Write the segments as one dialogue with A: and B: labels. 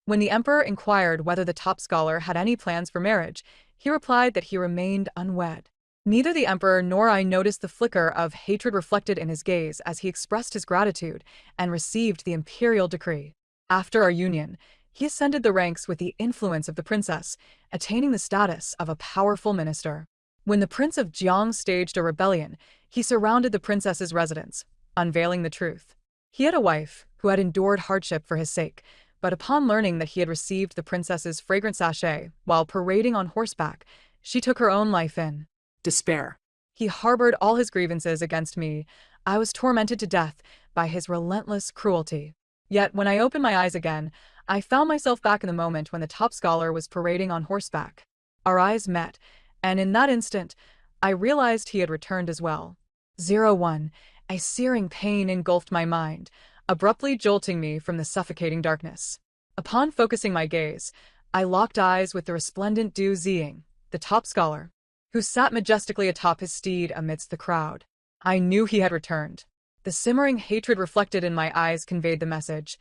A: When the emperor inquired whether the top scholar had any plans for marriage, he replied that he remained unwed. Neither the emperor nor I noticed the flicker of hatred reflected in his gaze as he expressed his gratitude and received the imperial decree. After our union, he ascended the ranks with the influence of the princess, attaining the status of a powerful minister. When the Prince of Jiang staged a rebellion, he surrounded the princess's residence, unveiling the truth. He had a wife who had endured hardship for his sake, but upon learning that he had received the princess's fragrant sachet while parading on horseback, she took her own life in despair. He harbored all his grievances against me. I was tormented to death by his relentless cruelty. Yet when I opened my eyes again, I found myself back in the moment when the top scholar was parading on horseback. Our eyes met, and in that instant, I realized he had returned as well. 01. A searing pain engulfed my mind, abruptly jolting me from the suffocating darkness. Upon focusing my gaze, I locked eyes with the resplendent Du Ziying, the top scholar, who sat majestically atop his steed amidst the crowd. I knew he had returned. The simmering hatred reflected in my eyes conveyed the message.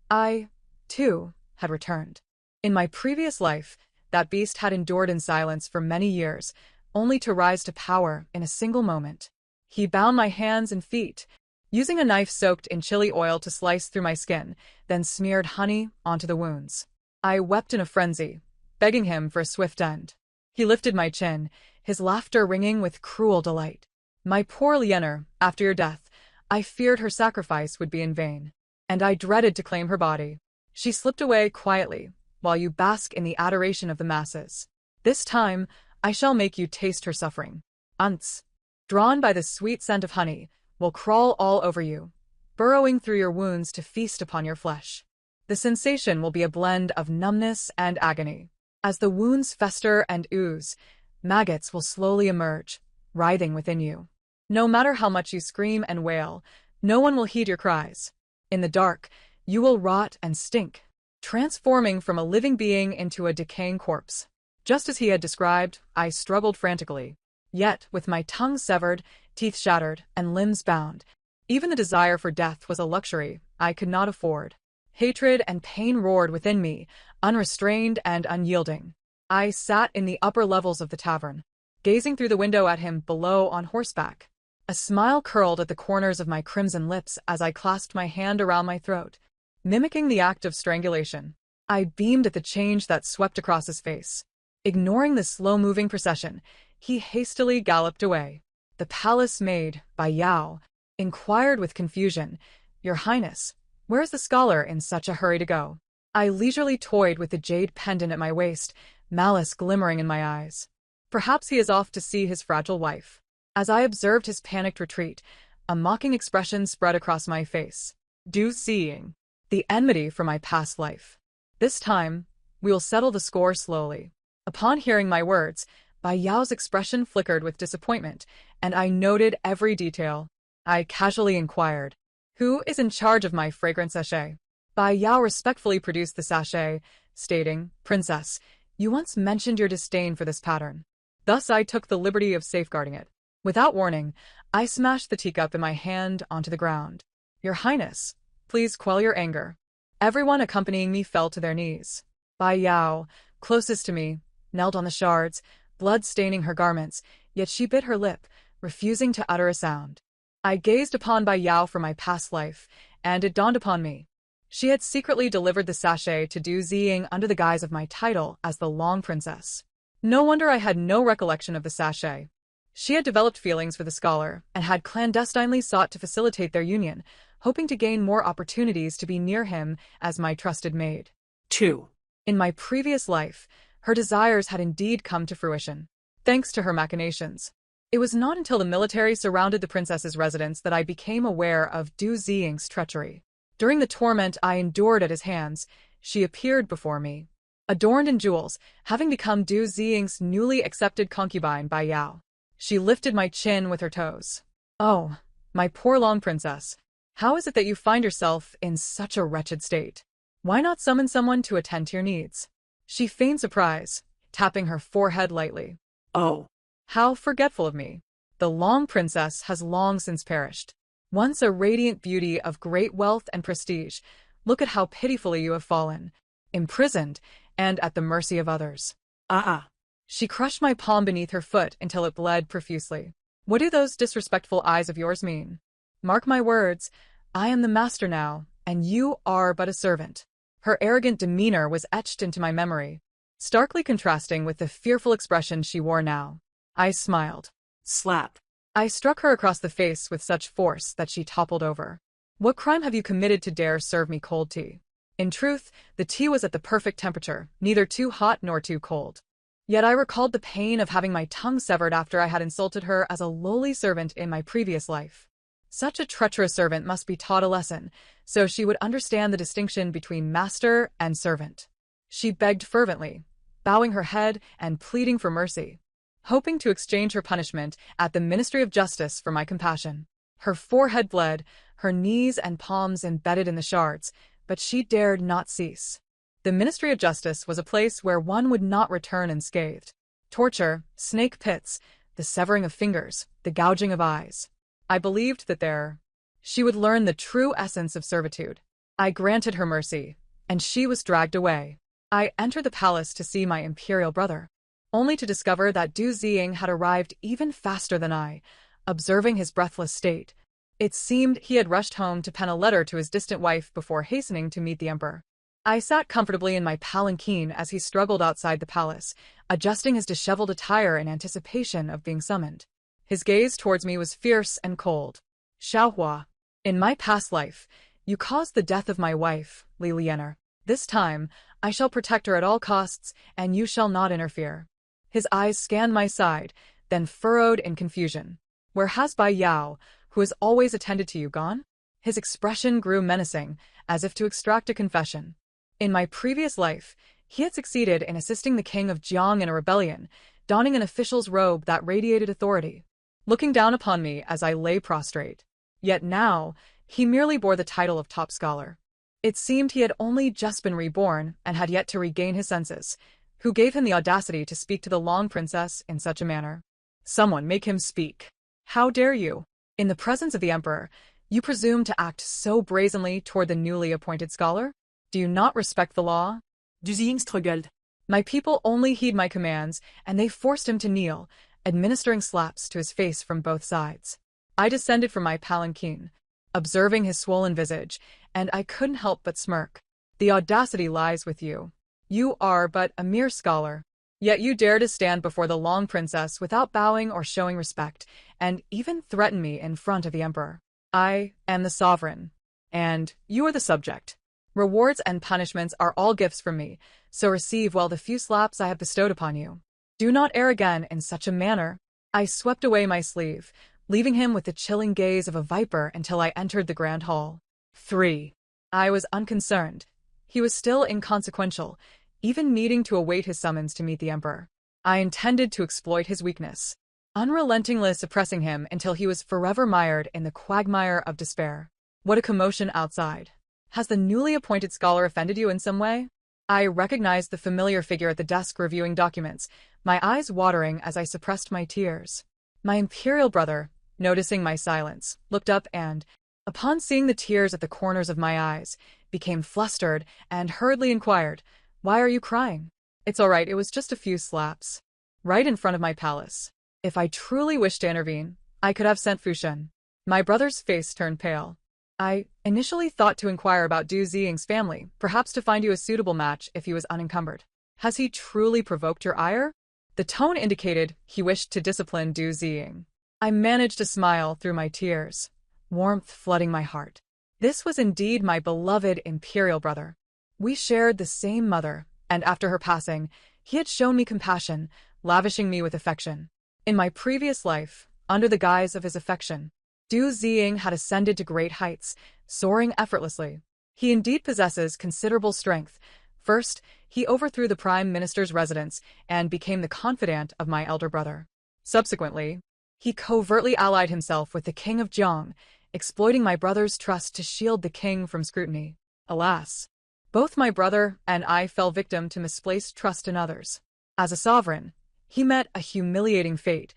A: I, too, had returned. In my previous life, that beast had endured in silence for many years, only to rise to power in a single moment. He bound my hands and feet, using a knife soaked in chili oil to slice through my skin, then smeared honey onto the wounds. I wept in a frenzy, begging him for a swift end. He lifted my chin, his laughter ringing with cruel delight. My poor Lianer, after your death, I feared her sacrifice would be in vain, and I dreaded to claim her body. She slipped away quietly, while you bask in the adoration of the masses. This time, I shall make you taste her suffering. Ants, drawn by the sweet scent of honey, will crawl all over you, burrowing through your wounds to feast upon your flesh. The sensation will be a blend of numbness and agony. As the wounds fester and ooze, maggots will slowly emerge, writhing within you. No matter how much you scream and wail, no one will heed your cries. In the dark, you will rot and stink, transforming from a living being into a decaying corpse. Just as he had described, I struggled frantically. Yet, with my tongue severed, teeth shattered, and limbs bound, even the desire for death was a luxury I could not afford. Hatred and pain roared within me, unrestrained and unyielding. I sat in the upper levels of the tavern, gazing through the window at him below on horseback. A smile curled at the corners of my crimson lips as I clasped my hand around my throat, mimicking the act of strangulation. I beamed at the change that swept across his face. Ignoring the slow-moving procession, he hastily galloped away. The palace maid, Bai Yao, inquired with confusion, "Your Highness, where is the scholar in such a hurry to go?" I leisurely toyed with the jade pendant at my waist, malice glimmering in my eyes. Perhaps he is off to see his fragile wife. As I observed his panicked retreat, a mocking expression spread across my face. Du Ziying, the enmity from my past life. This time, we will settle the score slowly. Upon hearing my words, Bai Yao's expression flickered with disappointment, and I noted every detail. I casually inquired, "Who is in charge of my fragrant sachet?" Bai Yao respectfully produced the sachet, stating, "Princess, you once mentioned your disdain for this pattern. Thus I took the liberty of safeguarding it." Without warning, I smashed the teacup in my hand onto the ground. "Your Highness, please quell your anger." Everyone accompanying me fell to their knees. Bai Yao, closest to me, knelt on the shards, blood staining her garments, yet she bit her lip, refusing to utter a sound. I gazed upon Bai Yao for my past life, and it dawned upon me. She had secretly delivered the sachet to Du Ziying under the guise of my title as the Long Princess. No wonder I had no recollection of the sachet. She had developed feelings for the scholar, and had clandestinely sought to facilitate their union, hoping to gain more opportunities to be near him as my trusted maid. 2. In my previous life, her desires had indeed come to fruition, thanks to her machinations. It was not until the military surrounded the princess's residence that I became aware of Du Ziying's treachery. During the torment I endured at his hands, she appeared before me, adorned in jewels, having become Du Ziying's newly accepted concubine Bai Yao. She lifted my chin with her toes. "Oh, my poor Long Princess, how is it that you find yourself in such a wretched state? Why not summon someone to attend to your needs?" She feigned surprise, tapping her forehead lightly. "Oh, how forgetful of me. The Long Princess has long since perished. Once a radiant beauty of great wealth and prestige, look at how pitifully you have fallen. imprisoned, and at the mercy of others.
B: Uh-uh.
A: She crushed my palm beneath her foot until it bled profusely. What do those disrespectful eyes of yours mean? Mark my words, I am the master now, and you are but a servant. Her arrogant demeanor was etched into my memory, starkly contrasting with the fearful expression she wore now. I smiled.
B: Slap.
A: I struck her across the face with such force that she toppled over. What crime have you committed to dare serve me cold tea? In truth, the tea was at the perfect temperature, neither too hot nor too cold. Yet I recalled the pain of having my tongue severed after I had insulted her as a lowly servant in my previous life. Such a treacherous servant must be taught a lesson, so she would understand the distinction between master and servant. She begged fervently, bowing her head and pleading for mercy, hoping to exchange her punishment at the Ministry of Justice for my compassion. Her forehead bled, her knees and palms embedded in the shards, but she dared not cease. The Ministry of Justice was a place where one would not return unscathed. Torture, snake pits, the severing of fingers, the gouging of eyes. I believed that there she would learn the true essence of servitude. I granted her mercy, and she was dragged away. I entered the palace to see my imperial brother, only to discover that Du Ziying had arrived even faster than I. Observing his breathless state, it seemed he had rushed home to pen a letter to his distant wife before hastening to meet the emperor. I sat comfortably in my palanquin as he struggled outside the palace, adjusting his disheveled attire in anticipation of being summoned. His gaze towards me was fierce and cold. Xiaohua, in my past life, you caused the death of my wife, Li Lianer. This time, I shall protect her at all costs, and you shall not interfere. His eyes scanned my side, then furrowed in confusion. Where has Bai Yao, who has always attended to you, gone? His expression grew menacing, as if to extract a confession. In my previous life, he had succeeded in assisting the king of Jiang in a rebellion, donning an official's robe that radiated authority, looking down upon me as I lay prostrate. Yet now, he merely bore the title of top scholar. It seemed he had only just been reborn and had yet to regain his senses. Who gave him the audacity to speak to the Long Princess in such a manner? Someone make him speak. How dare you? In the presence of the emperor, you presume to act so brazenly toward the newly appointed scholar? Do you not respect the law?
B: Du Ziying struggled.
A: My people only heed my commands, and they forced him to kneel, administering slaps to his face from both sides. I descended from my palanquin, observing his swollen visage, and I couldn't help but smirk. The audacity lies with you. You are but a mere scholar. Yet you dare to stand before the Long Princess without bowing or showing respect, and even threaten me in front of the emperor. I am the sovereign, and you are the subject. Rewards and punishments are all gifts from me, so receive well the few slaps I have bestowed upon you. Do not err again in such a manner. I swept away my sleeve, leaving him with the chilling gaze of a viper until I entered the grand hall. 3. I was unconcerned. He was still inconsequential, even needing to await his summons to meet the emperor. I intended to exploit his weakness, unrelentingly suppressing him until he was forever mired in the quagmire of despair. What a commotion outside. Has the newly appointed scholar offended you in some way? I recognized the familiar figure at the desk reviewing documents, my eyes watering as I suppressed my tears. My imperial brother, noticing my silence, looked up and, upon seeing the tears at the corners of my eyes, became flustered and hurriedly inquired, "Why are you crying?" "It's all right, it was just a few slaps. Right in front of my palace. If I truly wished to intervene, I could have sent Fushun." My brother's face turned pale. "I initially thought to inquire about Du Ziying's family, perhaps to find you a suitable match if he was unencumbered. Has he truly provoked your ire?" The tone indicated he wished to discipline Du Ziying. I managed to smile through my tears, warmth flooding my heart. This was indeed my beloved imperial brother. We shared the same mother, and after her passing, he had shown me compassion, lavishing me with affection. In my previous life, under the guise of his affection, Du Ziying had ascended to great heights, soaring effortlessly. He indeed possesses considerable strength. First, he overthrew the prime minister's residence and became the confidant of my elder brother. Subsequently, he covertly allied himself with the king of Jiang, exploiting my brother's trust to shield the king from scrutiny. Alas, both my brother and I fell victim to misplaced trust in others. As a sovereign, he met a humiliating fate,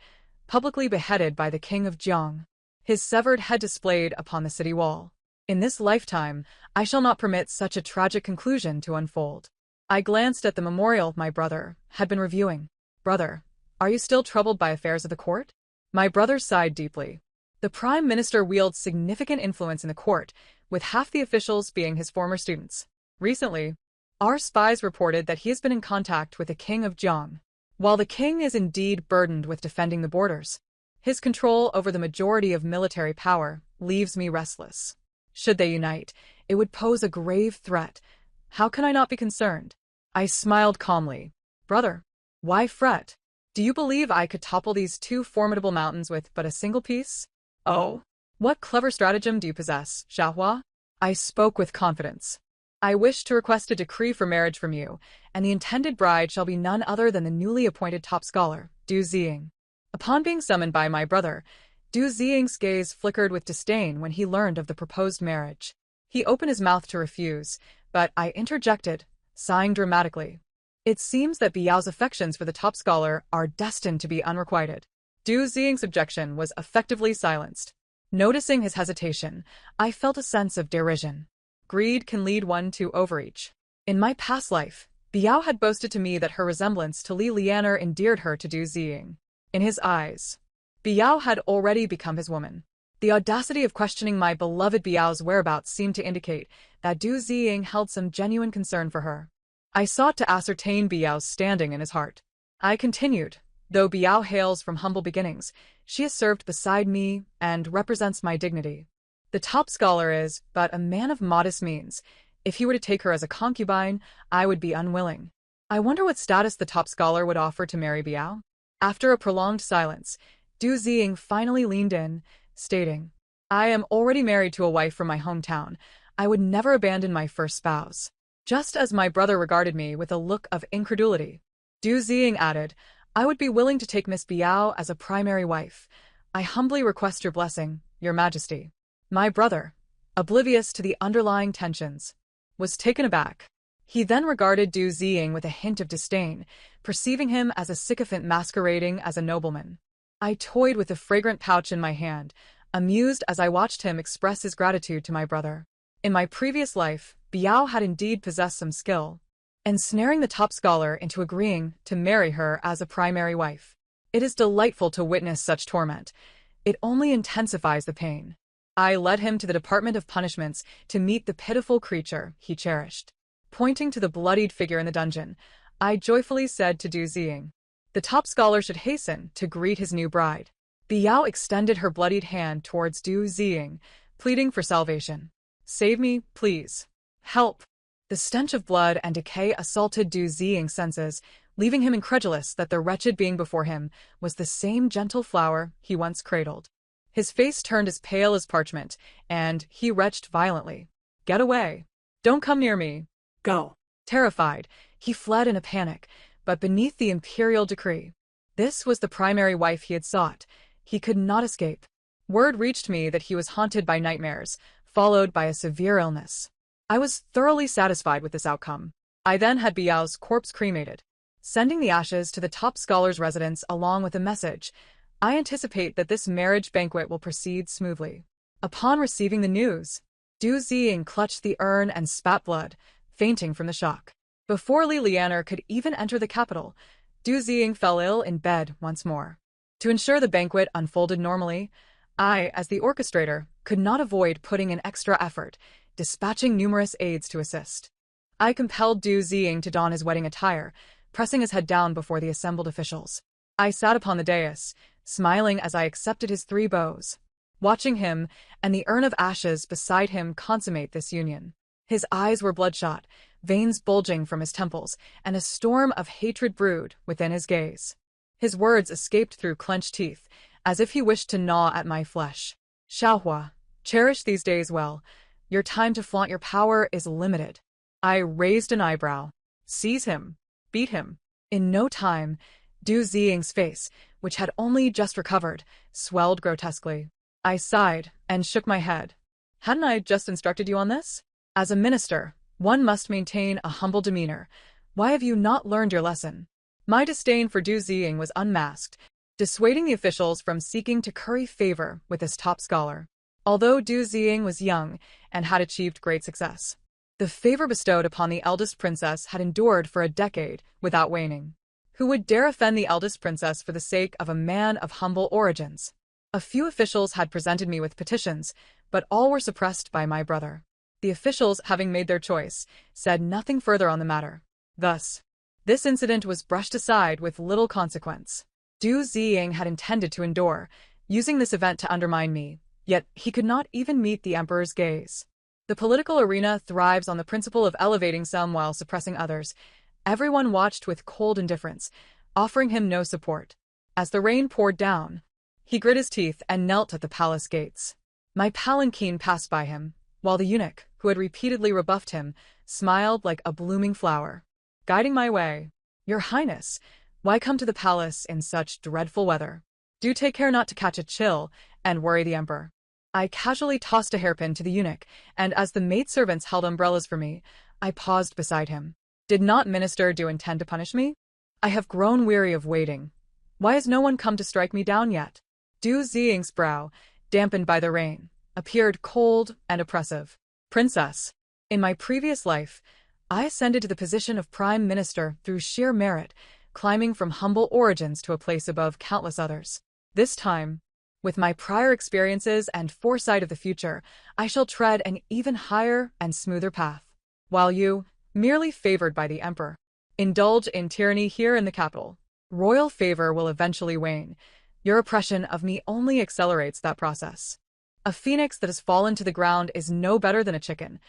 A: publicly beheaded by the king of Jiang, his severed head displayed upon the city wall. In this lifetime, I shall not permit such a tragic conclusion to unfold. I glanced at the memorial my brother had been reviewing. Brother, are you still troubled by affairs of the court? My brother sighed deeply. The Prime Minister wields significant influence in the court, with half the officials being his former students. Recently, our spies reported that he has been in contact with the King of Jiang. While the king is indeed burdened with defending the borders, his control over the majority of military power leaves me restless. Should they unite, it would pose a grave threat. How can I not be concerned? I smiled calmly. Brother, why fret? Do you believe I could topple these two formidable mountains with but a single piece? Oh, what clever stratagem do you possess, Xiaohua? I spoke with confidence. I wish to request a decree for marriage from you, and the intended bride shall be none other than the newly appointed top scholar, Du Ziying. Upon being summoned by my brother, Du Ziying's gaze flickered with disdain when he learned of the proposed marriage. He opened his mouth to refuse, but I interjected, sighing dramatically. It seems that Biao's affections for the top scholar are destined to be unrequited. Du Ziying's objection was effectively silenced. Noticing his hesitation, I felt a sense of derision. Greed can lead one to overreach. In my past life, Biao had boasted to me that her resemblance to Li Lianer endeared her to Du Ziying. In his eyes, Biao had already become his woman. The audacity of questioning my beloved Biao's whereabouts seemed to indicate that Du Ziying held some genuine concern for her. I sought to ascertain Biao's standing in his heart. I continued, though Biao hails from humble beginnings, she has served beside me and represents my dignity. The top scholar is but a man of modest means. If he were to take her as a concubine, I would be unwilling. I wonder what status the top scholar would offer to marry Biao? After a prolonged silence, Du Ziying finally leaned in, stating, I am already married to a wife from my hometown. I would never abandon my first spouse. Just as my brother regarded me with a look of incredulity, Du Ziying added, I would be willing to take Miss Biao as a primary wife. I humbly request your blessing, Your Majesty. My brother, oblivious to the underlying tensions, was taken aback. He then regarded Du Ziying with a hint of disdain, perceiving him as a sycophant masquerading as a nobleman. I toyed with the fragrant pouch in my hand, amused as I watched him express his gratitude to my brother. In my previous life, Biao had indeed possessed some skill, ensnaring the top scholar into agreeing to marry her as a primary wife. It is delightful to witness such torment. It only intensifies the pain. I led him to the Department of Punishments to meet the pitiful creature he cherished. Pointing to the bloodied figure in the dungeon, I joyfully said to Du Ziying, the top scholar should hasten to greet his new bride. Biao extended her bloodied hand towards Du Ziying, pleading for salvation. Save me, please. Help. The stench of blood and decay assaulted Du Ziying's senses, leaving him incredulous that the wretched being before him was the same gentle flower he once cradled. His face turned as pale as parchment, and he retched violently. Get away. Don't come near me.
B: Go.
A: Terrified, he fled in a panic, but beneath the imperial decree. This was the primary wife he had sought. He could not escape. Word reached me that he was haunted by nightmares, followed by a severe illness. I was thoroughly satisfied with this outcome. I then had Biao's corpse cremated, sending the ashes to the top scholar's residence along with a message. I anticipate that this marriage banquet will proceed smoothly. Upon receiving the news, Du Ziying clutched the urn and spat blood, fainting from the shock. Before Li Lianer could even enter the capital, Du Ziying fell ill in bed once more. To ensure the banquet unfolded normally, I, as the orchestrator, could not avoid putting in extra effort, dispatching numerous aides to assist. I compelled Du Ziying to don his wedding attire, pressing his head down before the assembled officials. I sat upon the dais, smiling as I accepted his 3 bows, watching him and the urn of ashes beside him consummate this union. His eyes were bloodshot, veins bulging from his temples, and a storm of hatred brewed within his gaze. His words escaped through clenched teeth, as if he wished to gnaw at my flesh. Xiaohua, cherish these days well. Your time to flaunt your power is limited. I raised an eyebrow. Seize him. Beat him. In no time, Du Ziying's face, which had only just recovered, swelled grotesquely. I sighed and shook my head. Hadn't I just instructed you on this? As a minister, one must maintain a humble demeanor. Why have you not learned your lesson? My disdain for Du Ziying was unmasked, dissuading the officials from seeking to curry favor with this top scholar. Although Du Ziying was young and had achieved great success, The favor bestowed upon the eldest princess had endured for a decade without waning. Who would dare offend the eldest princess for the sake of a man of humble origins? A few officials had presented me with petitions, but all were suppressed by my brother. The officials, having made their choice, said nothing further on the matter. Thus, this incident was brushed aside with little consequence. Du Ziying had intended to endure, using this event to undermine me, yet he could not even meet the emperor's gaze. The political arena thrives on the principle of elevating some while suppressing others. Everyone watched with cold indifference, offering him no support. As the rain poured down, he grit his teeth and knelt at the palace gates. My palanquin passed by him, while the eunuch, who had repeatedly rebuffed him, smiled like a blooming flower. Guiding my way, "Your Highness, why come to the palace in such dreadful weather? Do take care not to catch a chill and worry the emperor." I casually tossed a hairpin to the eunuch, and as the maidservants held umbrellas for me, I paused beside him. Did not Minister Do intend to punish me? I have grown weary of waiting. Why has no one come to strike me down yet? Du Ziying's brow, dampened by the rain, appeared cold and oppressive. Princess, in my previous life, I ascended to the position of Prime Minister through sheer merit, climbing from humble origins to a place above countless others. This time, with my prior experiences and foresight of the future, I shall tread an even higher and smoother path. While you, merely favored by the emperor, indulge in tyranny here in the capital, royal favor will eventually wane. Your oppression of me only accelerates that process. A phoenix that has fallen to the ground is no better than a chicken.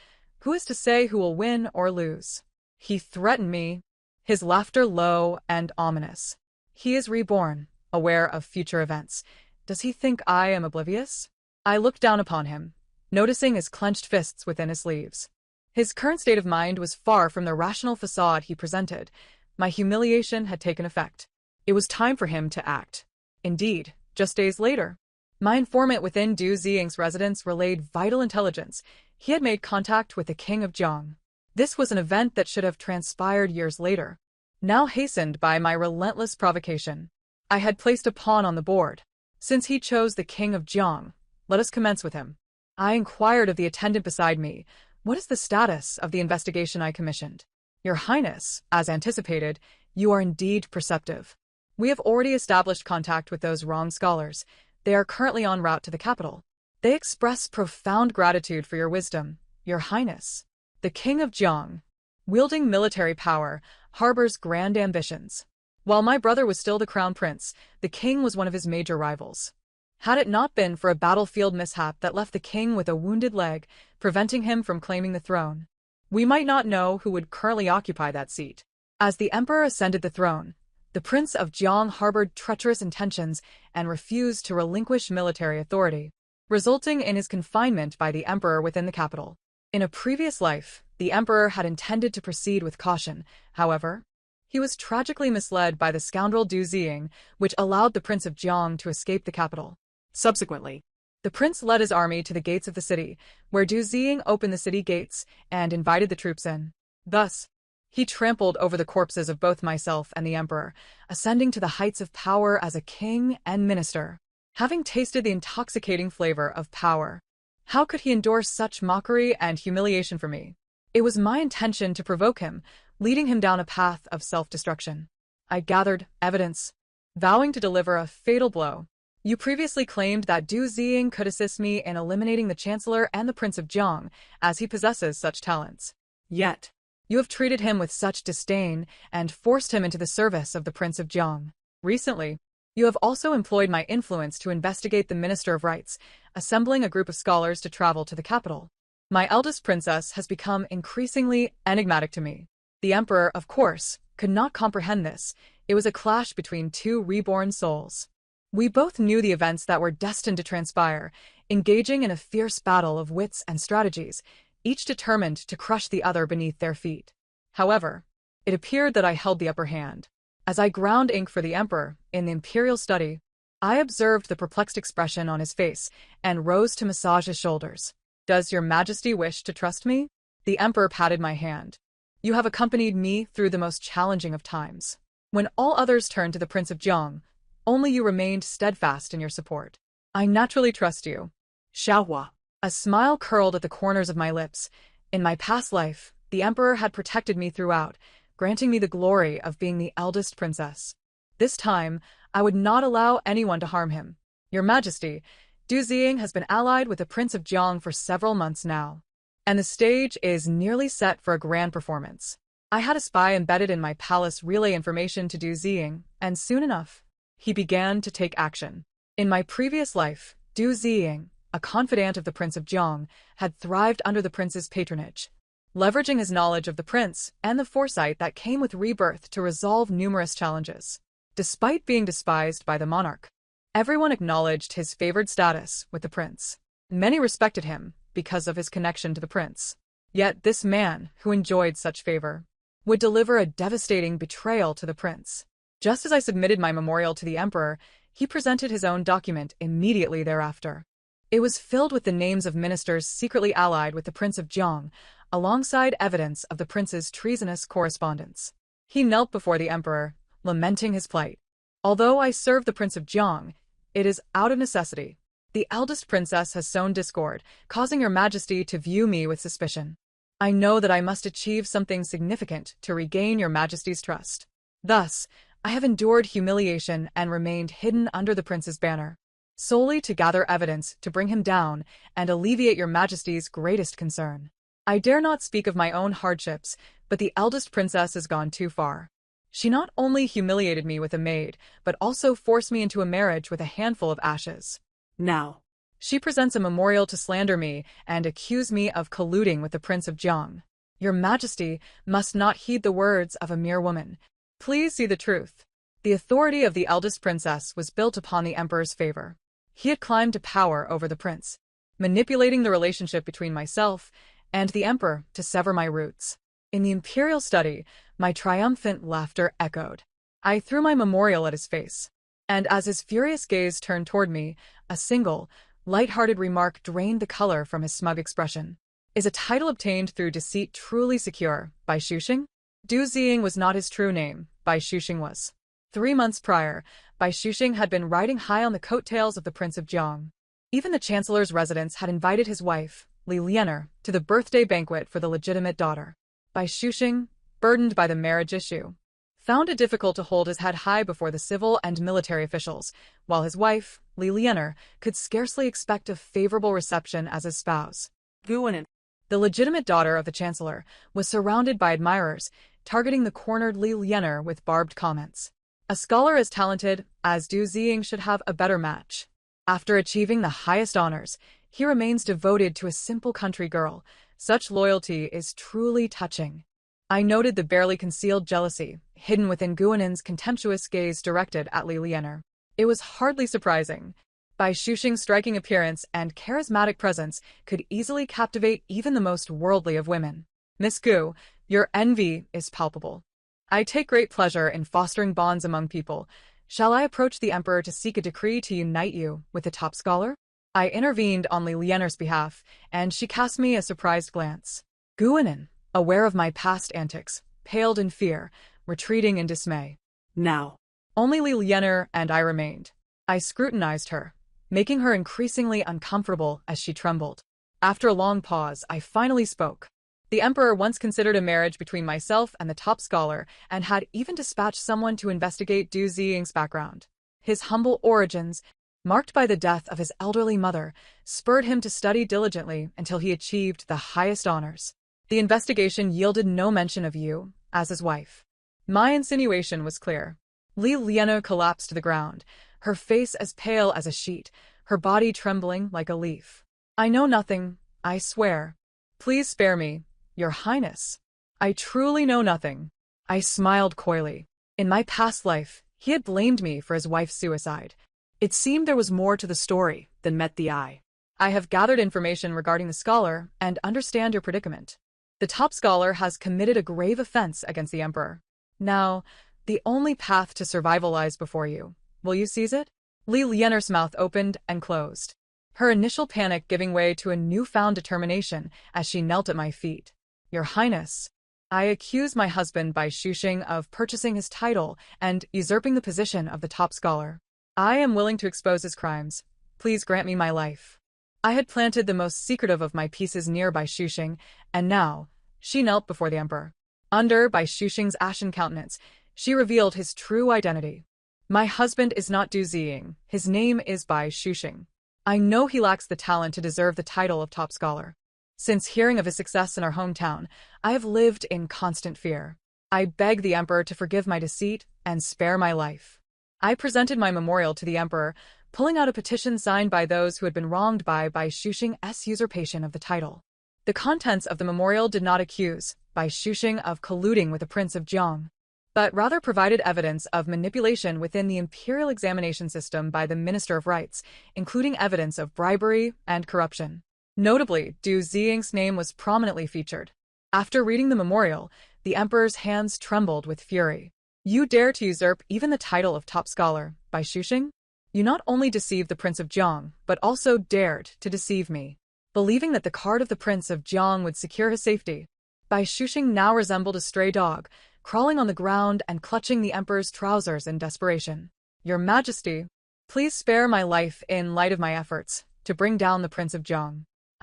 A: Who is to say who will win or lose? He threatened me, his laughter low and ominous. He is reborn, aware of future events. Does he think I am oblivious? I looked down upon him, noticing his clenched fists within his sleeves. His current state of mind was far from the rational facade he presented. My humiliation had taken effect. It was time for him to act. Indeed, just days later, my informant within Du Ziying's residence relayed vital intelligence. He had made contact with the King of Jiang. This was an event that should have transpired years later, now hastened by my relentless provocation. I had placed a pawn on the board. Since he chose the King of Jiang, let us commence with him. I inquired of the attendant beside me, "What is the status of the investigation I commissioned?" "Your Highness, as anticipated, you are indeed perceptive. We have already established contact with those wrong scholars. They are currently en route to the capital. They express profound gratitude for your wisdom, Your Highness." The King of Jiang, wielding military power, harbors grand ambitions. While my brother was still the crown prince, the king was one of his major rivals. Had it not been for a battlefield mishap that left the king with a wounded leg, preventing him from claiming the throne, we might not know who would currently occupy that seat. As the emperor ascended the throne, the Prince of Jiang harbored treacherous intentions and refused to relinquish military authority, resulting in his confinement by the emperor within the capital. In a previous life, the emperor had intended to proceed with caution. However, he was tragically misled by the scoundrel Du Ziying, which allowed the Prince of Jiang to escape the capital. Subsequently, the prince led his army to the gates of the city, where Du Ziying opened the city gates and invited the troops in. Thus, he trampled over the corpses of both myself and the emperor, ascending to the heights of power as a king and minister. Having tasted the intoxicating flavor of power, how could he endure such mockery and humiliation for me? It was my intention to provoke him, leading him down a path of self-destruction. I gathered evidence, vowing to deliver a fatal blow. You previously claimed that Du Ziying could assist me in eliminating the Chancellor and the Prince of Jiang, as he possesses such talents. Yet, you have treated him with such disdain and forced him into the service of the Prince of Jiang. Recently, you have also employed my influence to investigate the Minister of Rites, assembling a group of scholars to travel to the capital. My eldest princess has become increasingly enigmatic to me. The emperor, of course, could not comprehend this. It was a clash between two reborn souls. We both knew the events that were destined to transpire, engaging in a fierce battle of wits and strategies, each determined to crush the other beneath their feet. However, it appeared that I held the upper hand. As I ground ink for the emperor in the imperial study, I observed the perplexed expression on his face and rose to massage his shoulders. "Does your majesty wish to trust me?" The emperor patted my hand. "You have accompanied me through the most challenging of times. When all others turned to the Prince of Jiang, only you remained steadfast in your support. I naturally trust you." Xiaohua. A smile curled at the corners of my lips. In my past life, the emperor had protected me throughout, granting me the glory of being the eldest princess. This time, I would not allow anyone to harm him. Your Majesty, Du Ziying has been allied with the Prince of Jiang for several months now, and the stage is nearly set for a grand performance. I had a spy embedded in my palace relay information to Du Ziying, and soon enough, he began to take action. In my previous life, Du Ziying, a confidant of the Prince of Jiang, had thrived under the prince's patronage, leveraging his knowledge of the prince and the foresight that came with rebirth to resolve numerous challenges. Despite being despised by the monarch, everyone acknowledged his favored status with the prince. Many respected him because of his connection to the prince. Yet this man, who enjoyed such favor, would deliver a devastating betrayal to the prince. Just as I submitted my memorial to the emperor, he presented his own document immediately thereafter. It was filled with the names of ministers secretly allied with the Prince of Jiang, alongside evidence of the prince's treasonous correspondence. He knelt before the emperor, lamenting his plight. Although I serve the Prince of Jiang, it is out of necessity. The eldest princess has sown discord, causing your Majesty to view me with suspicion. I know that I must achieve something significant to regain your Majesty's trust. Thus, I have endured humiliation and remained hidden under the prince's banner, solely to gather evidence to bring him down and alleviate your Majesty's greatest concern. I dare not speak of my own hardships, but the eldest princess has gone too far. She not only humiliated me with a maid, but also forced me into a marriage with a handful of ashes.
B: Now,
A: she presents a memorial to slander me and accuse me of colluding with the Prince of Jiang. Your Majesty must not heed the words of a mere woman. Please see the truth. The authority of the eldest princess was built upon the emperor's favor. He had climbed to power over the prince, manipulating the relationship between myself and the emperor to sever my roots. In the imperial study, my triumphant laughter echoed. I threw my memorial at his face, and as his furious gaze turned toward me, a single, light-hearted remark drained the color from his smug expression. Is a title obtained through deceit truly secure? Bai Shuxing? Du Ziying was not his true name, Bai Shuxing was. 3 months prior, Bai Shuxing had been riding high on the coattails of the Prince of Jiang. Even the Chancellor's residence had invited his wife, Li Lianer, to the birthday banquet for the legitimate daughter. Bai Shuxing, burdened by the marriage issue, found it difficult to hold his head high before the civil and military officials, while his wife, Li Lianer, could scarcely expect a favorable reception as his spouse.
B: Guanin.
A: The legitimate daughter of the Chancellor was surrounded by admirers, targeting the cornered Li Lianer with barbed comments. A scholar as talented as Du Ziying should have a better match. After achieving the highest honors, he remains devoted to a simple country girl. Such loyalty is truly touching. I noted the barely concealed jealousy hidden within Guanin's contemptuous gaze directed at Li Lianer. It was hardly surprising. Bai Shuxing's striking appearance and charismatic presence could easily captivate even the most worldly of women. Miss Gu, your envy is palpable. I take great pleasure in fostering bonds among people. Shall I approach the emperor to seek a decree to unite you with the top scholar? I intervened on Li Lianer's behalf, and she cast me a surprised glance. Guanin, aware of my past antics, paled in fear, retreating in dismay.
B: Now,
A: Only Li Lianer and I remained. I scrutinized her, making her increasingly uncomfortable as she trembled. After a long pause, I finally spoke. The emperor once considered a marriage between myself and the top scholar and had even dispatched someone to investigate Du Ziying's background. His humble origins, marked by the death of his elderly mother, spurred him to study diligently until he achieved the highest honors. The investigation yielded no mention of you as his wife. My insinuation was clear. Li Lianer collapsed to the ground, her face as pale as a sheet, her body trembling like a leaf. I know nothing, I swear. Please spare me, Your Highness. I truly know nothing. I smiled coyly. In my past life, he had blamed me for his wife's suicide. It seemed there was more to the story than met the eye. I have gathered information regarding the scholar and understand your predicament. The top scholar has committed a grave offense against the emperor. Now, the only path to survival lies before you. Will you seize it? Li Lianer's mouth opened and closed, her initial panic giving way to a newfound determination as she knelt at my feet. Your Highness, I accuse my husband Bai Shuxing of purchasing his title and usurping the position of the top scholar. I am willing to expose his crimes. Please grant me my life. I had planted the most secretive of my pieces near Bai Shushing, and now she knelt before the emperor. Under Bai Shushing's ashen countenance, she revealed his true identity. My husband is not Du Ziying. His name is Bai Shushing. I know he lacks the talent to deserve the title of top scholar. Since hearing of his success in our hometown, I have lived in constant fear. I beg the emperor to forgive my deceit and spare my life. I presented my memorial to the emperor, pulling out a petition signed by those who had been wronged by Shushing's usurpation of the title. The contents of the memorial did not accuse Bai Shushing of colluding with the Prince of Jiang, but rather provided evidence of manipulation within the imperial examination system by the Minister of Rights, including evidence of bribery and corruption. Notably, Du Ziying's name was prominently featured. After reading the memorial, the emperor's hands trembled with fury. You dare to usurp even the title of top scholar, Bai Shushing? You not only deceived the Prince of Jiang, but also dared to deceive me. Believing that the card of the Prince of Jiang would secure his safety, Bai Shushing now resembled a stray dog, crawling on the ground and clutching the emperor's trousers in desperation. Your Majesty, please spare my life in light of my efforts to bring down the Prince of Jiang.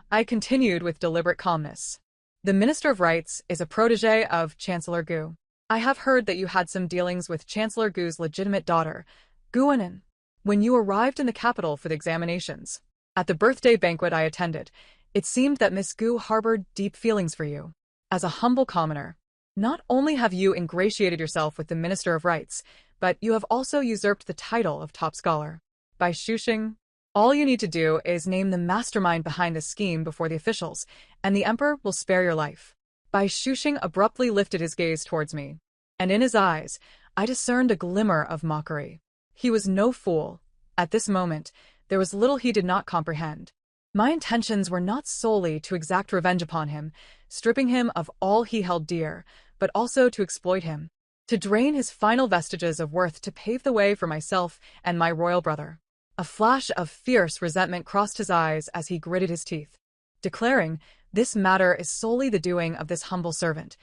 A: I continued with deliberate calmness. The Minister of Rights is a protege of Chancellor Gu. I have heard that you had some dealings with Chancellor Gu's legitimate daughter, Guanin, when you arrived in the capital for the examinations. At the birthday banquet I attended, it seemed that Miss Gu harbored deep feelings for you. As a humble commoner, not only have you ingratiated yourself with the Minister of Rights, but you have also usurped the title of top scholar. Bai Shushing, all you need to do is name the mastermind behind this scheme before the officials, and the emperor will spare your life. Bai Shushing abruptly lifted his gaze towards me, and in his eyes, I discerned a glimmer of mockery. He was no fool. At this moment, there was little he did not comprehend. My intentions were not solely to exact revenge upon him, stripping him of all he held dear, but also to exploit him, to drain his final vestiges of worth to pave the way for myself and my royal brother. A flash of fierce resentment crossed his eyes as he gritted his teeth, declaring, "This matter is solely the doing of this humble servant.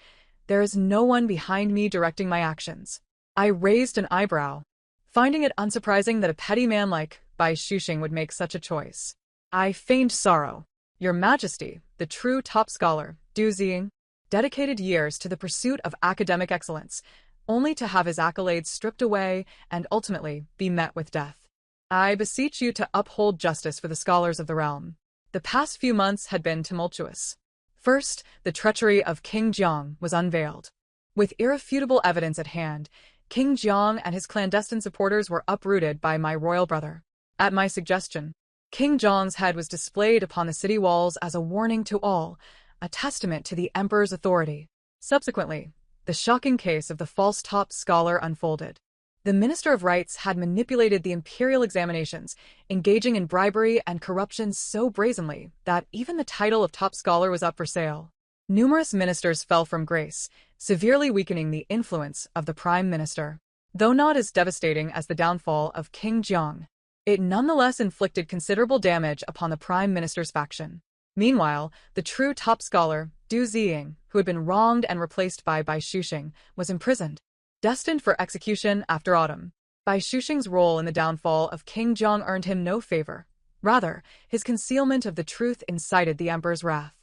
A: There is no one behind me directing my actions." I raised an eyebrow, finding it unsurprising that a petty man like Bai Shushing would make such a choice. I feigned sorrow. Your Majesty, the true top scholar, Du Ziying, dedicated years to the pursuit of academic excellence, only to have his accolades stripped away and ultimately be met with death. I beseech you to uphold justice for the scholars of the realm. The past few months had been tumultuous. First, the treachery of King Jiang was unveiled. With irrefutable evidence at hand, King Jiang and his clandestine supporters were uprooted by my royal brother. At my suggestion, King Jiang's head was displayed upon the city walls as a warning to all, a testament to the emperor's authority. Subsequently, the shocking case of the false top scholar unfolded. The Minister of Rights had manipulated the imperial examinations, engaging in bribery and corruption so brazenly that even the title of top scholar was up for sale. Numerous ministers fell from grace, severely weakening the influence of the Prime Minister. Though not as devastating as the downfall of King Jiang, it nonetheless inflicted considerable damage upon the Prime Minister's faction. Meanwhile, the true top scholar, Du Ziying, who had been wronged and replaced by Bai Shushing, was imprisoned, destined for execution after autumn. Bai Shushing's role in the downfall of King Jiang earned him no favor. Rather, his concealment of the truth incited the emperor's wrath.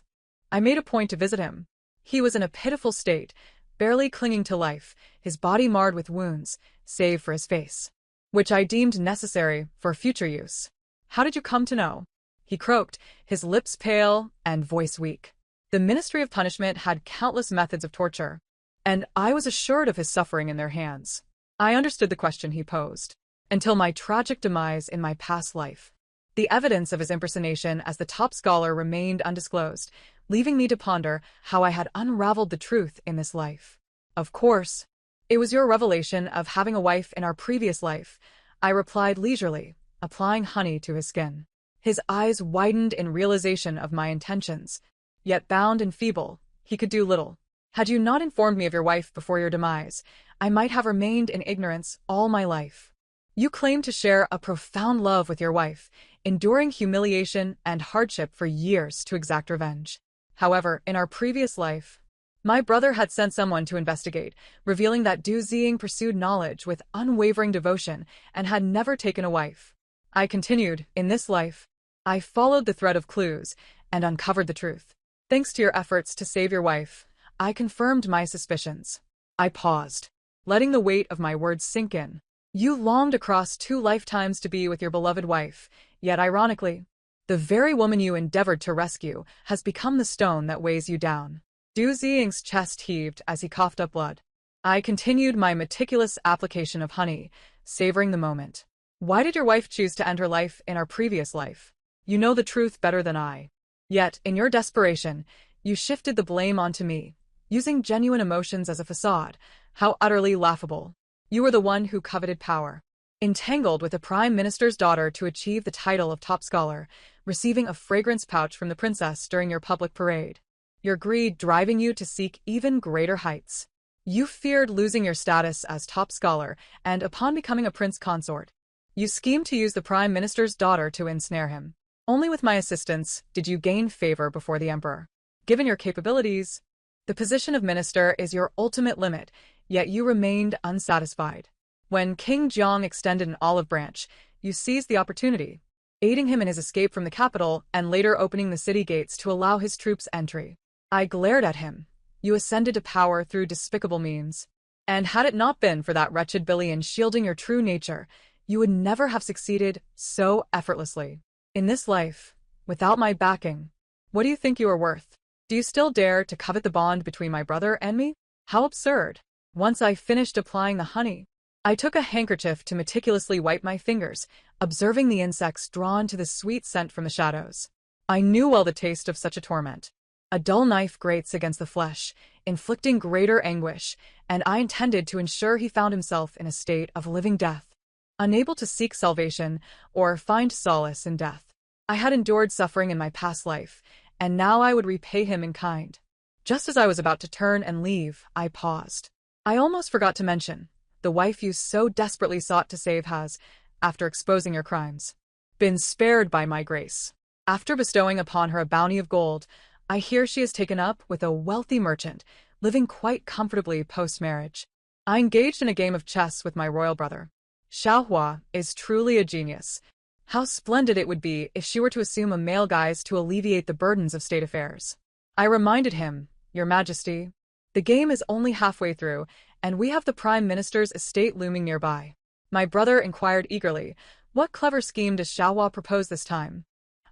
A: I made a point to visit him. He was in a pitiful state, barely clinging to life, his body marred with wounds, save for his face, which I deemed necessary for future use. "How did you come to know?" he croaked, his lips pale and voice weak. The Ministry of Punishment had countless methods of torture, and I was assured of his suffering in their hands. I understood the question he posed, until my tragic demise in my past life. The evidence of his impersonation as the top scholar remained undisclosed, leaving me to ponder how I had unraveled the truth in this life. "Of course, it was your revelation of having a wife in our previous life," I replied leisurely, applying honey to his skin. His eyes widened in realization of my intentions. Yet bound and feeble, he could do little. "Had you not informed me of your wife before your demise, I might have remained in ignorance all my life. You claim to share a profound love with your wife, enduring humiliation and hardship for years to exact revenge. However, in our previous life, my brother had sent someone to investigate, revealing that Du Ziying pursued knowledge with unwavering devotion and had never taken a wife. I continued, in this life, I followed the thread of clues and uncovered the truth. Thanks to your efforts to save your wife, I confirmed my suspicions. I paused, letting the weight of my words sink in. You longed across 2 lifetimes to be with your beloved wife, yet ironically, the very woman you endeavored to rescue has become the stone that weighs you down. Du Ziying's chest heaved as he coughed up blood. I continued my meticulous application of honey, savoring the moment. Why did your wife choose to end her life in our previous life? You know the truth better than I. Yet, in your desperation, you shifted the blame onto me, using genuine emotions as a facade. How utterly laughable. You were the one who coveted power, entangled with the Prime Minister's daughter to achieve the title of top scholar, receiving a fragrance pouch from the princess during your public parade. Your greed driving you to seek even greater heights. You feared losing your status as top scholar, and upon becoming a prince consort, you schemed to use the Prime Minister's daughter to ensnare him. Only with my assistance did you gain favor before the emperor. Given your capabilities, the position of minister is your ultimate limit, yet you remained unsatisfied. When King Jiang extended an olive branch, you seized the opportunity, aiding him in his escape from the capital and later opening the city gates to allow his troops entry. I glared at him. You ascended to power through despicable means. And had it not been for that wretched Billion shielding your true nature, you would never have succeeded so effortlessly. In this life, without my backing, what do you think you are worth? Do you still dare to covet the bond between my brother and me? How absurd. Once I finished applying the honey, I took a handkerchief to meticulously wipe my fingers, observing the insects drawn to the sweet scent from the shadows. I knew well the taste of such a torment. A dull knife grates against the flesh, inflicting greater anguish, and I intended to ensure he found himself in a state of living death, unable to seek salvation or find solace in death. I had endured suffering in my past life, and now I would repay him in kind. Just as I was about to turn and leave, I paused. I almost forgot to mention, the wife you so desperately sought to save has, after exposing your crimes, been spared by my grace. After bestowing upon her a bounty of gold, I hear she is taken up with a wealthy merchant, living quite comfortably post-marriage. I engaged in a game of chess with my royal brother. Xiaohua is truly a genius. How splendid it would be if she were to assume a male guise to alleviate the burdens of state affairs. I reminded him, Your Majesty, the game is only halfway through, and we have the Prime Minister's estate looming nearby. My brother inquired eagerly, What clever scheme does Xiaohua propose this time?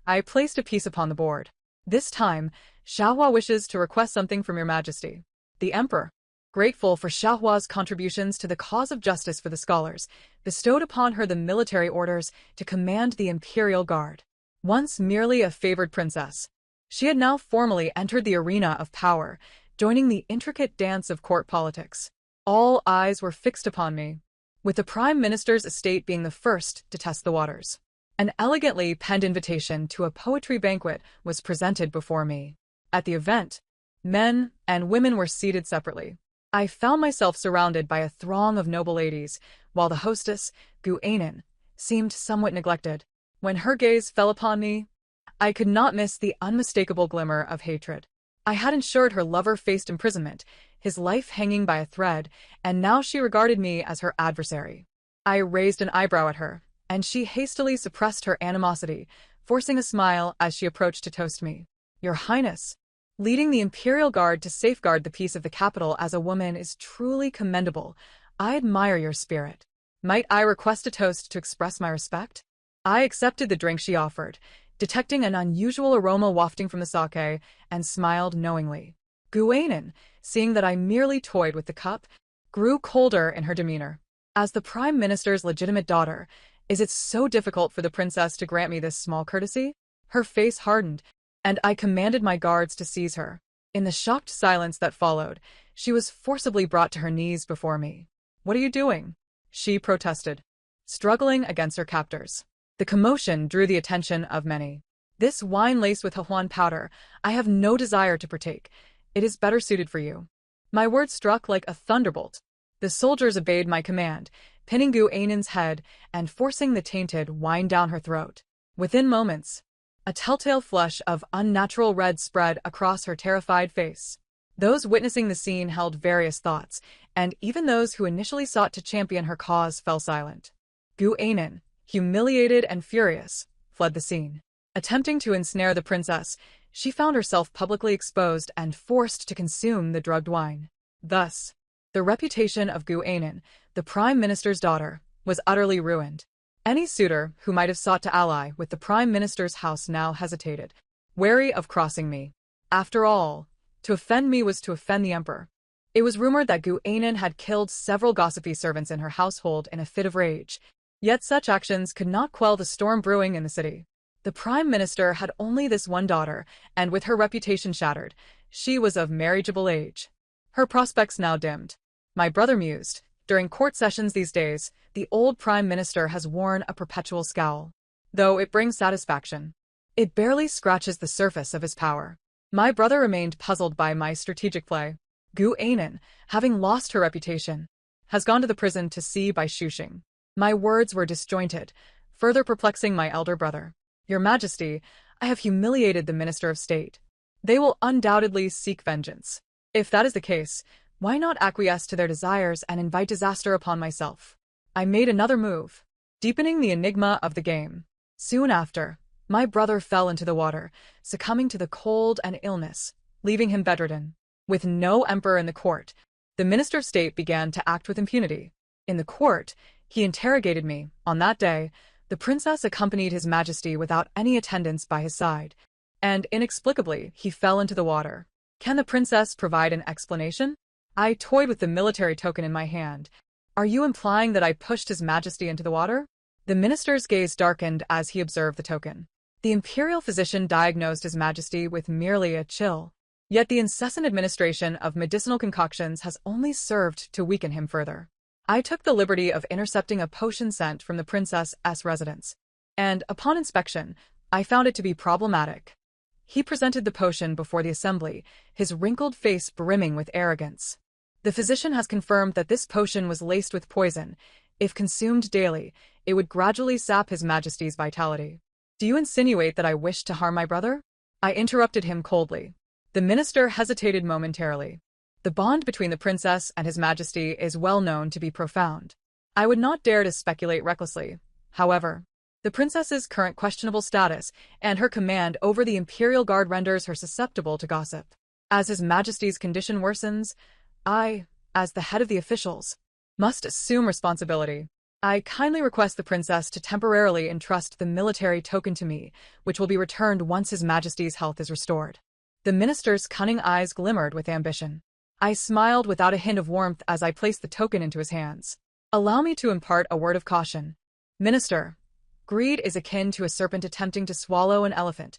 A: I placed a piece upon the board. This time, Xiaohua wishes to request something from Your Majesty. The Emperor, grateful for Xiaohua's contributions to the cause of justice for the scholars, bestowed upon her the military orders to command the Imperial Guard. Once merely a favored princess, she had now formally entered the arena of power, joining the intricate dance of court politics. All eyes were fixed upon me, with the Prime Minister's estate being the first to test the waters. An elegantly penned invitation to a poetry banquet was presented before me. At the event, men and women were seated separately. I found myself surrounded by a throng of noble ladies, while the hostess, Gu Anan, seemed somewhat neglected. When her gaze fell upon me, I could not miss the unmistakable glimmer of hatred. I had ensured her lover faced imprisonment, his life hanging by a thread, and now she regarded me as her adversary. I raised an eyebrow at her, and she hastily suppressed her animosity, forcing a smile as she approached to toast me. Your Highness, leading the Imperial Guard to safeguard the peace of the capital as a woman is truly commendable. I admire your spirit. Might I request a toast to express my respect? I accepted the drink she offered, detecting an unusual aroma wafting from the sake, and smiled knowingly. Gu Anan, seeing that I merely toyed with the cup, grew colder in her demeanor. As the Prime Minister's legitimate daughter, is it so difficult for the princess to grant me this small courtesy? Her face hardened, and I commanded my guards to seize her. In the shocked silence that followed, she was forcibly brought to her knees before me. What are you doing? She protested, struggling against her captors. The commotion drew the attention of many. This wine laced with Huan powder, I have no desire to partake. It is better suited for you. My words struck like a thunderbolt. The soldiers obeyed my command, pinning Gu Anan's head and forcing the tainted wine down her throat. Within moments, a telltale flush of unnatural red spread across her terrified face. Those witnessing the scene held various thoughts, and even those who initially sought to champion her cause fell silent. Gu Anan, humiliated and furious, fled the scene. Attempting to ensnare the princess, she found herself publicly exposed and forced to consume the drugged wine. Thus, the reputation of Gu Anan, the prime minister's daughter, was utterly ruined. Any suitor who might have sought to ally with the prime minister's house now hesitated, wary of crossing me. After all, to offend me was to offend the emperor. It was rumored that Gu Anan had killed several gossipy servants in her household in a fit of rage, yet such actions could not quell the storm brewing in the city. The prime minister had only this one daughter, and with her reputation shattered, she was of marriageable age. Her prospects now dimmed. My brother mused. During court sessions these days, the old prime minister has worn a perpetual scowl. Though it brings satisfaction, it barely scratches the surface of his power. My brother remained puzzled by my strategic play. Gu Anan, having lost her reputation, has gone to the prison to see by Shushing. My words were disjointed, further perplexing my elder brother. Your Majesty, I have humiliated the Minister of State. They will undoubtedly seek vengeance. If that is the case, why not acquiesce to their desires and invite disaster upon myself? I made another move, deepening the enigma of the game. Soon after, my brother fell into the water, succumbing to the cold and illness, leaving him bedridden. With no emperor in the court, the Minister of State began to act with impunity. In the court, he interrogated me. On that day, the princess accompanied His Majesty without any attendants by his side, and inexplicably he fell into the water. Can the princess provide an explanation? I toyed with the military token in my hand. Are you implying that I pushed His Majesty into the water? The minister's gaze darkened as he observed the token. The imperial physician diagnosed His Majesty with merely a chill, yet the incessant administration of medicinal concoctions has only served to weaken him further. I took the liberty of intercepting a potion sent from the princess's residence, and upon inspection, I found it to be problematic. He presented the potion before the assembly, his wrinkled face brimming with arrogance. The physician has confirmed that this potion was laced with poison. If consumed daily, it would gradually sap His Majesty's vitality. Do you insinuate that I wished to harm my brother? I interrupted him coldly. The minister hesitated momentarily. The bond between the princess and His Majesty is well known to be profound. I would not dare to speculate recklessly. However, the princess's current questionable status and her command over the imperial guard renders her susceptible to gossip. As His Majesty's condition worsens, I, as the head of the officials, must assume responsibility. I kindly request the princess to temporarily entrust the military token to me, which will be returned once His Majesty's health is restored. The minister's cunning eyes glimmered with ambition. I smiled without a hint of warmth as I placed the token into his hands. Allow me to impart a word of caution. Minister, greed is akin to a serpent attempting to swallow an elephant.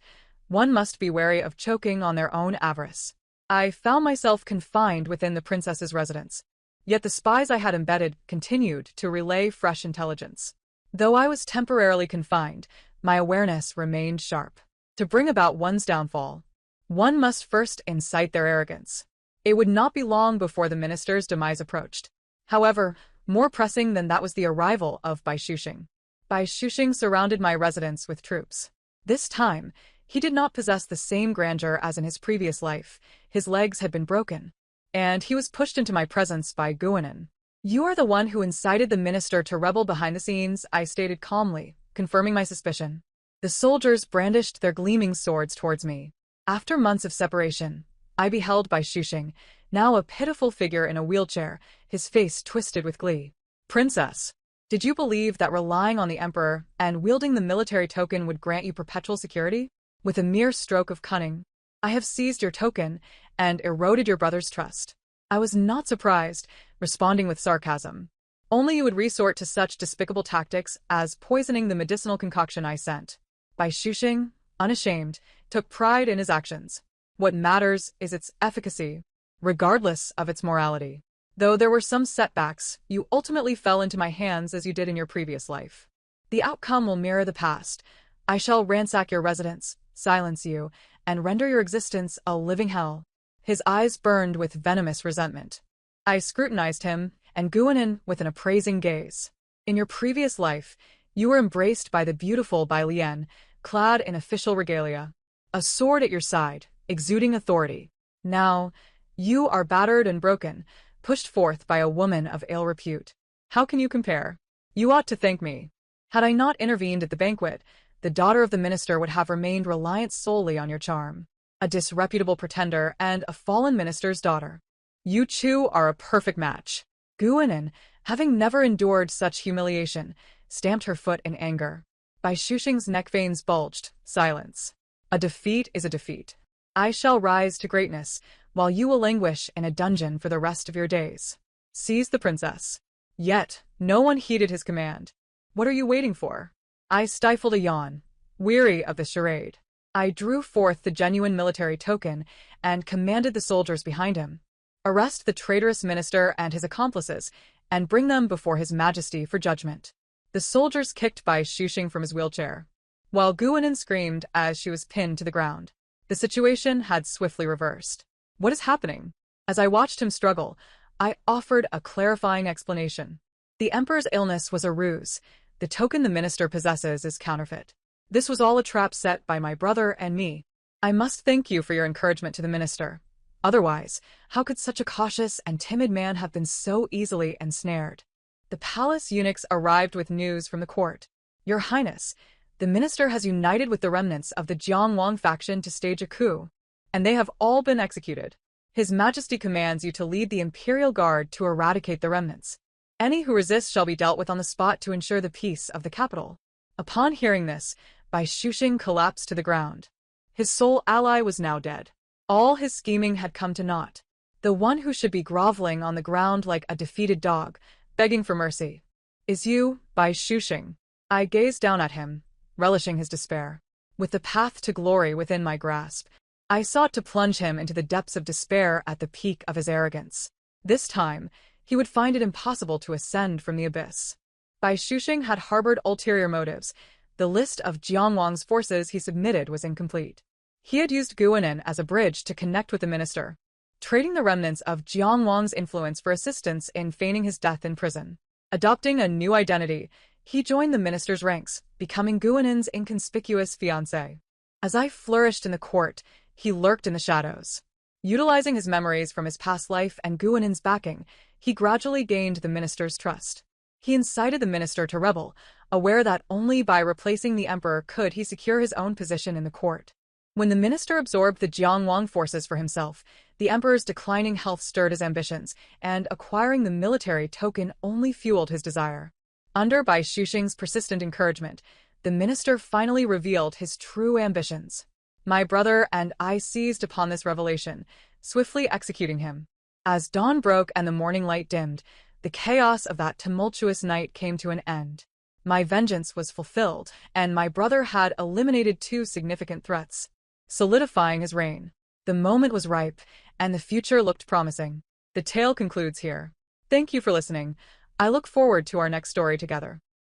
A: One must be wary of choking on their own avarice. I found myself confined within the princess's residence, yet the spies I had embedded continued to relay fresh intelligence. Though I was temporarily confined, my awareness remained sharp. To bring about one's downfall, one must first incite their arrogance. It would not be long before the minister's demise approached. However, more pressing than that was the arrival of Bai Shushing. Bai Shushing surrounded my residence with troops. This time, he did not possess the same grandeur as in his previous life. His legs had been broken, and he was pushed into my presence by Guinan. You are the one who incited the minister to rebel behind the scenes, I stated calmly, confirming my suspicion. The soldiers brandished their gleaming swords towards me. After months of separation, I beheld Bai Shushing, now a pitiful figure in a wheelchair, his face twisted with glee. Princess, did you believe that relying on the emperor and wielding the military token would grant you perpetual security? With a mere stroke of cunning, I have seized your token and eroded your brother's trust. I was not surprised, responding with sarcasm. Only you would resort to such despicable tactics as poisoning the medicinal concoction I sent. Bai Shushing, unashamed, took pride in his actions. What matters is its efficacy, regardless of its morality. Though there were some setbacks, you ultimately fell into my hands as you did in your previous life. The outcome will mirror the past. I shall ransack your residence, silence you, and render your existence a living hell. His eyes burned with venomous resentment. I scrutinized him, and Guinan with an appraising gaze. In your previous life, you were embraced by the beautiful Bai Lian, clad in official regalia, a sword at your side, exuding authority. Now, you are battered and broken, pushed forth by a woman of ill repute. How can you compare? You ought to thank me. Had I not intervened at the banquet, the daughter of the minister would have remained reliant solely on your charm. A disreputable pretender and a fallen minister's daughter. You two are a perfect match. Guinan, having never endured such humiliation, stamped her foot in anger. Bai Shushing's neck veins bulged. Silence. A defeat is a defeat. I shall rise to greatness, while you will languish in a dungeon for the rest of your days. Seize the princess. Yet, no one heeded his command. What are you waiting for? I stifled a yawn, weary of the charade. I drew forth the genuine military token and commanded the soldiers behind him. Arrest the traitorous minister and his accomplices, and bring them before his majesty for judgment. The soldiers kicked Bai Shushing from his wheelchair, while Guinan screamed as she was pinned to the ground. The situation had swiftly reversed. What is happening? As I watched him struggle, I offered a clarifying explanation. The emperor's illness was a ruse. The token the minister possesses is counterfeit. This was all a trap set by my brother and me. I must thank you for your encouragement to the minister. Otherwise, how could such a cautious and timid man have been so easily ensnared? The palace eunuchs arrived with news from the court. Your Highness, the minister has united with the remnants of the Jiangwang faction to stage a coup, and they have all been executed. His Majesty commands you to lead the Imperial Guard to eradicate the remnants. Any who resist shall be dealt with on the spot to ensure the peace of the capital. Upon hearing this, Bai Shushing collapsed to the ground. His sole ally was now dead. All his scheming had come to naught. The one who should be groveling on the ground like a defeated dog, begging for mercy, is you, Bai Shushing. I gazed down at him, relishing his despair. With the path to glory within my grasp, I sought to plunge him into the depths of despair at the peak of his arrogance. This time, he would find it impossible to ascend from the abyss. Bai Shushing had harbored ulterior motives. The list of Jiangwang's forces he submitted was incomplete. He had used Guinan as a bridge to connect with the minister, trading the remnants of Jiangwang's influence for assistance in feigning his death in prison. Adopting a new identity, he joined the minister's ranks, becoming Guinan's inconspicuous fiancé. As I flourished in the court, he lurked in the shadows. Utilizing his memories from his past life and Guinan's backing, he gradually gained the minister's trust. He incited the minister to rebel, aware that only by replacing the emperor could he secure his own position in the court. When the minister absorbed the Jiangwang forces for himself, the emperor's declining health stirred his ambitions, and acquiring the military token only fueled his desire. Under Bai Shushing's persistent encouragement, the minister finally revealed his true ambitions. My brother and I seized upon this revelation, swiftly executing him. As dawn broke and the morning light dimmed, the chaos of that tumultuous night came to an end. My vengeance was fulfilled, and my brother had eliminated two significant threats, solidifying his reign. The moment was ripe, and the future looked promising. The tale concludes here. Thank you for listening. I look forward to our next story together.